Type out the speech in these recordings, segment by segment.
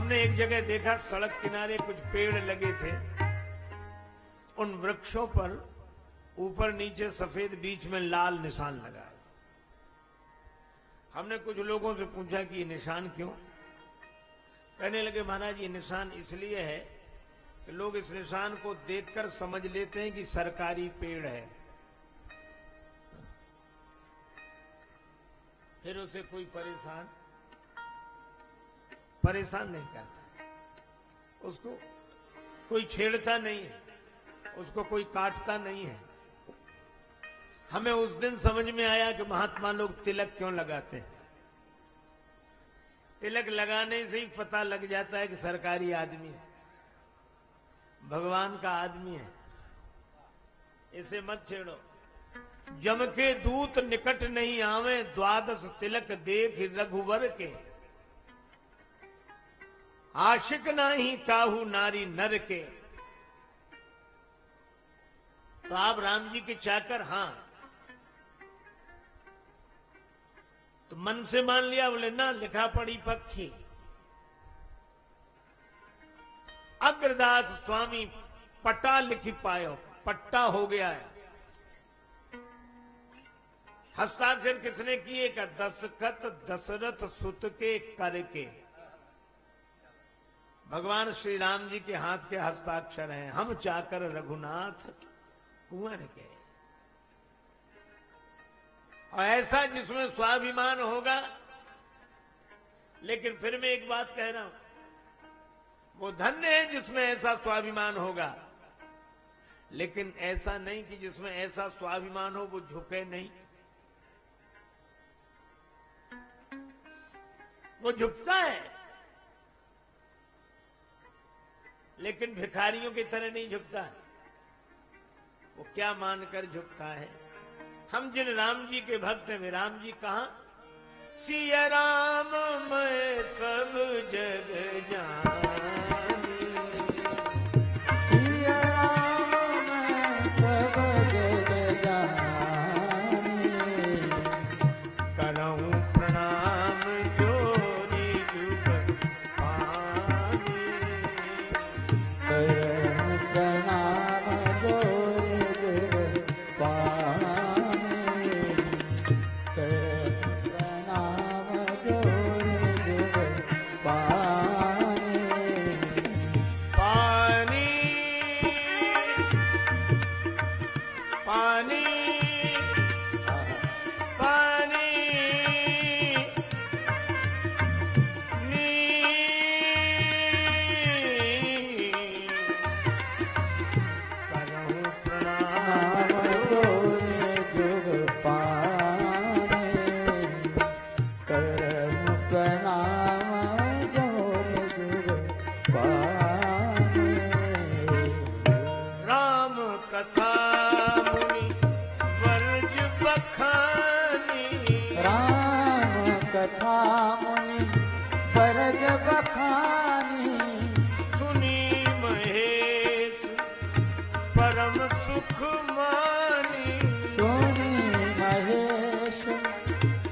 हमने एक जगह देखा, सड़क किनारे कुछ पेड़ लगे थे, उन वृक्षों पर ऊपर नीचे सफेद, बीच में लाल निशान लगा है। हमने कुछ लोगों से पूछा कि ये निशान क्यों? कहने लगे महाराज ये निशान इसलिए है कि लोग इस निशान को देखकर समझ लेते हैं कि सरकारी पेड़ है, फिर उसे कोई परेशान नहीं करता, उसको कोई छेड़ता नहीं है, उसको कोई काटता नहीं है। हमें उस दिन समझ में आया कि महात्मा लोग तिलक क्यों लगाते हैं। तिलक लगाने से ही पता लग जाता है कि सरकारी आदमी है, भगवान का आदमी है, इसे मत छेड़ो। जम के दूत निकट नहीं आवे, द्वादश तिलक देख रघुवर के, आशिक नाही काहू नारी नर के। तो आप राम जी के चाकर? हां। तो मन से मान लिया? बोले ना, लिखा पड़ी पक्की। अग्रदास स्वामी पट्टा लिखी पायो, पट्टा हो गया है। हस्ताक्षर किसने किए? का दशखत दशरथ सुत के करके। भगवान श्री राम जी के हाथ के हस्ताक्षर हैं। हम चाकर रघुनाथ कुंवर के। और ऐसा जिसमें स्वाभिमान होगा। लेकिन फिर मैं एक बात कह रहा हूं, वो धन्य है जिसमें ऐसा स्वाभिमान होगा, लेकिन ऐसा नहीं कि जिसमें ऐसा स्वाभिमान हो वो झुके नहीं। वो झुकता है, लेकिन भिखारियों की तरह नहीं झुकता है। वो क्या मानकर झुकता है? हम जिन राम जी के भक्त हैं, वे राम जी कहां? सिया राम मैं सब जग जानी, सिया राम मैं सब जग जानी, करऊं प्रणाम जोरी जुग पानी, करऊं प्रणाम जोरी जुग पानी, करऊं प्रणाम जोरी जुग पानी, पानी पानी पानी नी करऊं प्रणाम जोरे जुग पानी, करऊं प्रणाम जोरे जुग पानी। राम कथा मुनि वर्ज बखानी, राम कथा मुनि बरज बखानी, सुनी महेश परम सुख मानी, सुनी महेश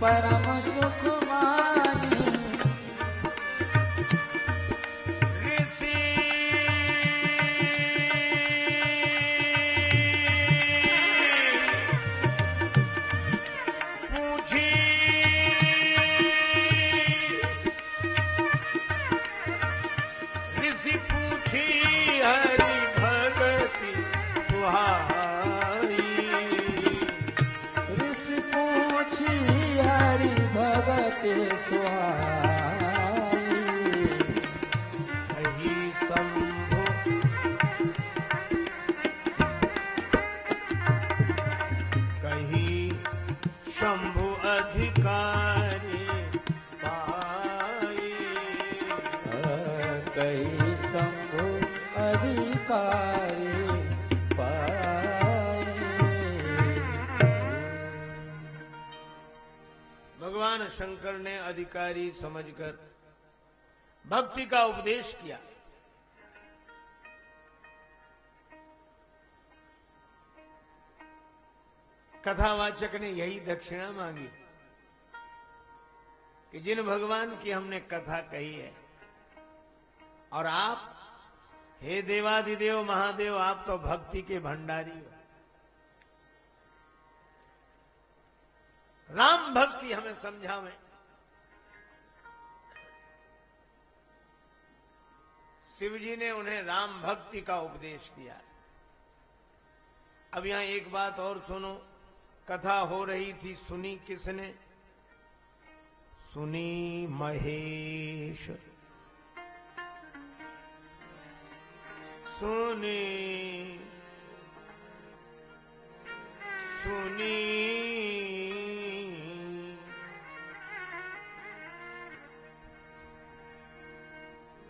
परम सुख मानी, ऋषि पूछी ऋषि पूछी हरि भगति सुहाई, ऋषि पूछी हरि भगति सुहाई, कही शंभु कही शंभु अधिकारी पाई, कई शंभु अधिकारी पाई। भगवान शंकर ने अधिकारी समझकर भक्ति का उपदेश किया। कथावाचक ने यही दक्षिणा मांगी कि जिन भगवान की हमने कथा कही है, और आप हे देवाधिदेव महादेव, आप तो भक्ति के भंडारी हो। राम भक्ति हमें समझावें। शिव जी ने उन्हें राम भक्ति का उपदेश दिया। अब यहां एक बात और सुनो, कथा हो रही थी, सुनी किसने? सुनी महेश, सुनी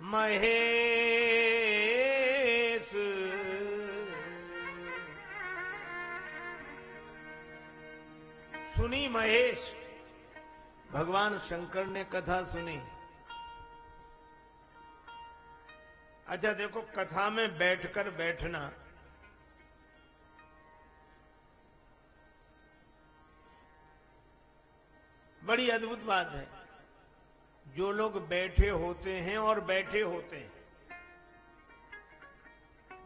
महेश, सुनी महेश। भगवान शंकर ने कथा सुनी। अच्छा देखो, कथा में बैठकर बैठना बड़ी अद्भुत बात है। जो लोग बैठे होते हैं और बैठे होते हैं,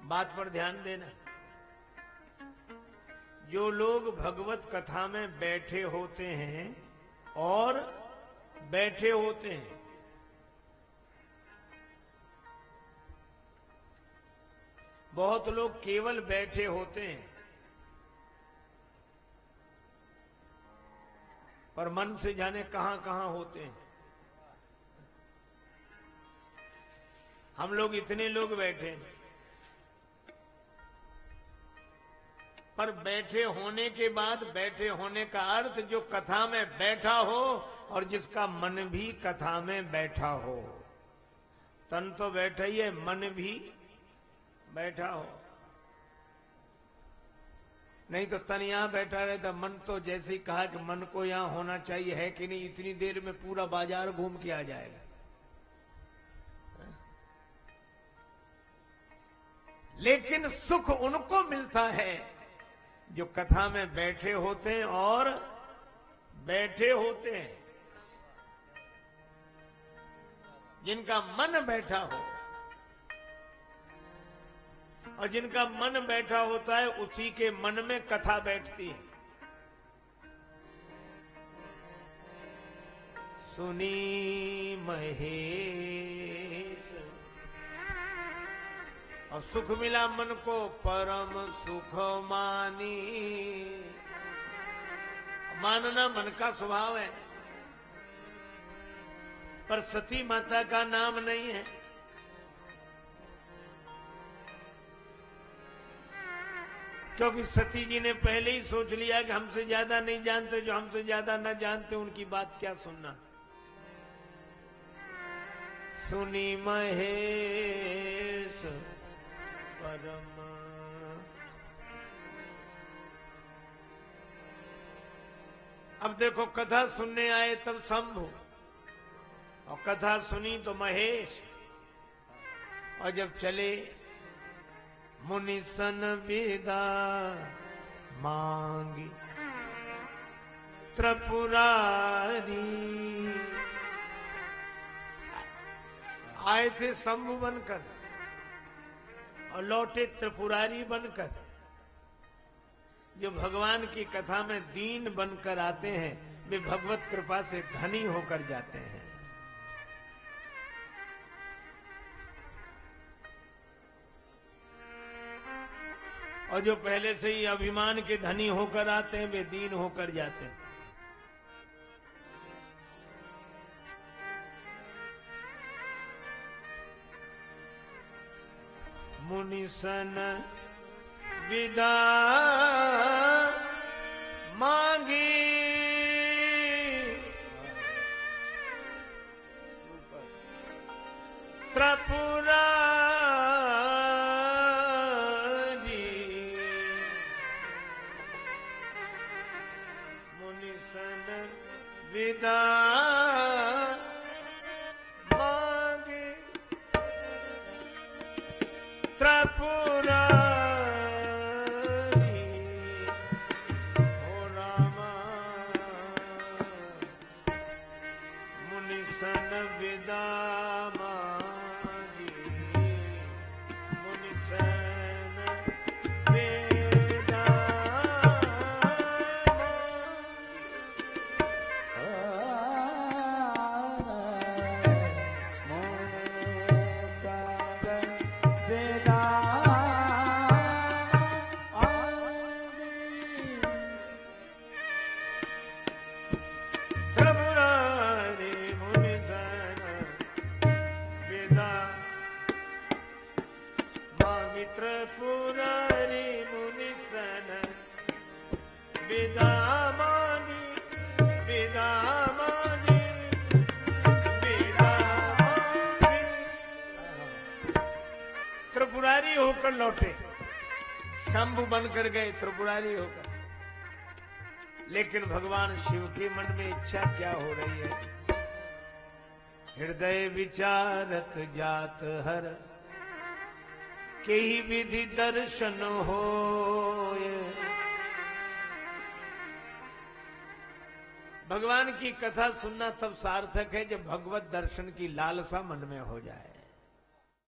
बात पर ध्यान देना। जो लोग भगवत कथा में बैठे होते हैं और बैठे होते हैं, बहुत लोग केवल बैठे होते हैं पर मन से जाने कहां कहां होते हैं। हम लोग इतने लोग बैठे हैं, पर बैठे होने के बाद, बैठे होने का अर्थ जो कथा में बैठा हो और जिसका मन भी कथा में बैठा हो। तन तो बैठा ही है, मन भी बैठा हो। नहीं तो तन यहां बैठा रहता, मन तो जैसे ही कहा कि मन को यहां होना चाहिए, है कि नहीं, इतनी देर में पूरा बाजार घूम के आ जाएगा। लेकिन सुख उनको मिलता है जो कथा में बैठे होते हैं और बैठे होते हैं, जिनका मन बैठा हो। और जिनका मन बैठा होता है उसी के मन में कथा बैठती है। सुनी महेश, और सुख मिला मन को परम सुख मानी। मानना मन का स्वभाव है, पर सती माता का नाम नहीं है। क्योंकि सती जी ने पहले ही सोच लिया कि हमसे ज्यादा नहीं जानते, जो हमसे ज्यादा न जानते उनकी बात क्या सुनना। सुनी महेश परम। अब देखो, कथा सुनने आए तब शंभु, और कथा सुनी तो महेश, और जब चले मुनिसन विदा मांगी त्रिपुरारी। आए थे शंभु बनकर और लौटे त्रिपुरारी बनकर। जो भगवान की कथा में दीन बनकर आते हैं, वे भगवत कृपा से धनी होकर जाते हैं। और जो पहले से ही अभिमान के धनी होकर आते हैं, वे दीन होकर जाते हैं। मुनिसन विदा मांगी त्रिपुरारी। मुनिसन विदा मांगी त्रिपुरारी। हो रामा मुनिसन विदा मांगी विदा मित्र पुरारी मुनि सन विदा मानी विदा मानी विदा मानी। त्रिपुरारी होकर लौटे, शंभु बनकर गए त्रिपुरारी होकर। लेकिन भगवान शिव के मन में इच्छा क्या हो रही है? हृदय विचारत जात हर के ही विधि दर्शन होय। भगवान की कथा सुनना तब सार्थक है जब भगवत दर्शन की लालसा मन में हो जाए।